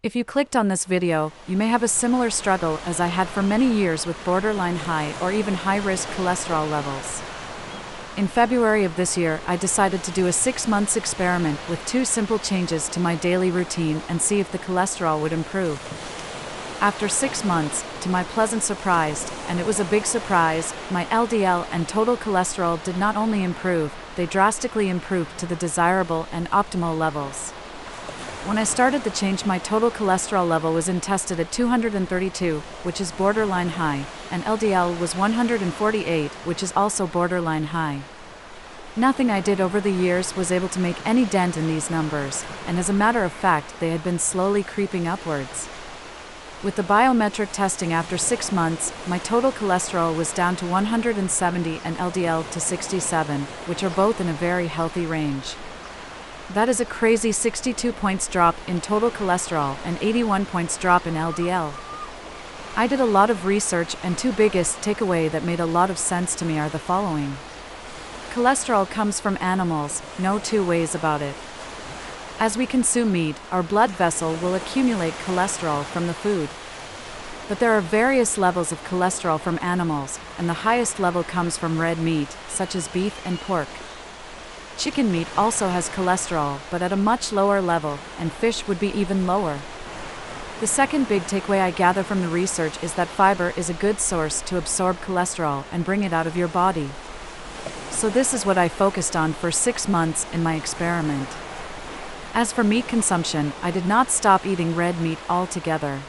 If you clicked on this video, you may have a similar struggle as I had for many years with borderline high or even high-risk cholesterol levels. In February of this year, I decided to do a 6-month experiment with 2 simple changes to my daily routine and see if the cholesterol would improve. After 6 months, to my pleasant surprise, and it was a big surprise, my LDL and total cholesterol did not only improve, they drastically improved to the desirable and optimal levels. When I started the change, my total cholesterol level was tested at 232, which is borderline high, and LDL was 148, which is also borderline high. Nothing I did over the years was able to make any dent in these numbers, and as a matter of fact, they had been slowly creeping upwards. With the biometric testing after 6 months, my total cholesterol was down to 170 and LDL to 67, which are both in a very healthy range. That is a crazy 62 points drop in total cholesterol and 81 points drop in LDL. I did a lot of research, and 2 biggest takeaways that made a lot of sense to me are the following. Cholesterol comes from animals, no 2 ways about it. As we consume meat, our blood vessel will accumulate cholesterol from the food. But there are various levels of cholesterol from animals, and the highest level comes from red meat, such as beef and pork. Chicken meat also has cholesterol, but at a much lower level, and fish would be even lower. The second big takeaway I gather from the research is that fiber is a good source to absorb cholesterol and bring it out of your body. So this is what I focused on for 6 months in my experiment. As for meat consumption, I did not stop eating red meat altogether.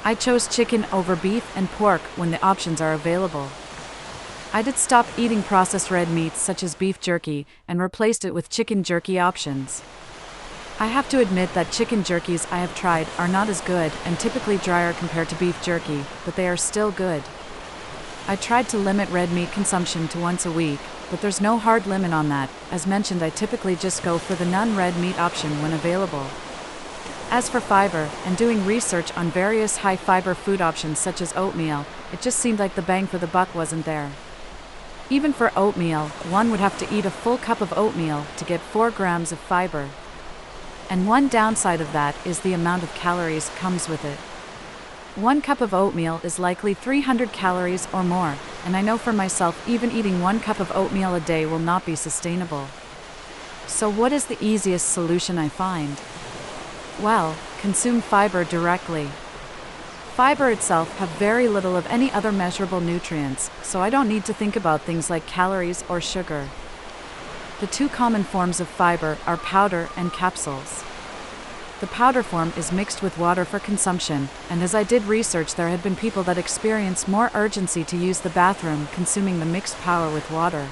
I chose chicken over beef and pork when the options are available. I did stop eating processed red meats such as beef jerky and replaced it with chicken jerky options. I have to admit that chicken jerkies I have tried are not as good and typically drier compared to beef jerky, but they are still good. I tried to limit red meat consumption to once a week, but there's no hard limit on that. As mentioned, I typically just go for the non-red meat option when available. As for fiber, and doing research on various high-fiber food options such as oatmeal, it just seemed like the bang for the buck wasn't there. Even for oatmeal, one would have to eat a full cup of oatmeal to get 4 grams of fiber. And one downside of that is the amount of calories comes with it. 1 cup of oatmeal is likely 300 calories or more, and I know for myself even eating 1 cup of oatmeal a day will not be sustainable. So what is the easiest solution I find? Well, consume fiber directly. Fiber itself have very little of any other measurable nutrients, so I don't need to think about things like calories or sugar. The 2 common forms of fiber are powder and capsules. The powder form is mixed with water for consumption, and as I did research, there had been people that experience more urgency to use the bathroom consuming the mixed powder with water.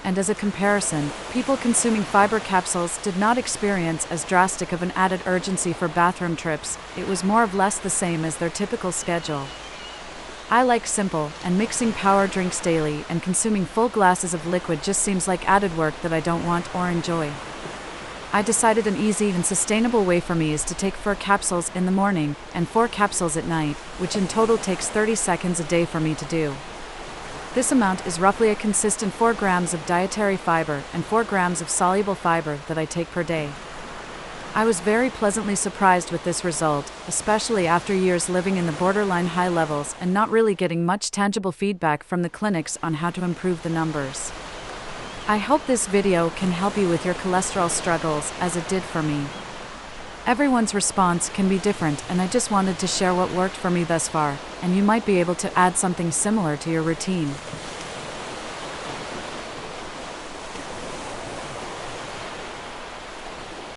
And as a comparison, people consuming fiber capsules did not experience as drastic of an added urgency for bathroom trips. It was more or less the same as their typical schedule. I like simple, and mixing power drinks daily and consuming full glasses of liquid just seems like added work that I don't want or enjoy. I decided an easy and sustainable way for me is to take 4 capsules in the morning and 4 capsules at night, which in total takes 30 seconds a day for me to do. This amount is roughly a consistent 4 grams of dietary fiber and 4 grams of soluble fiber that I take per day. I was very pleasantly surprised with this result, especially after years living in the borderline high levels and not really getting much tangible feedback from the clinics on how to improve the numbers. I hope this video can help you with your cholesterol struggles as it did for me. Everyone's response can be different, and I just wanted to share what worked for me thus far, and you might be able to add something similar to your routine.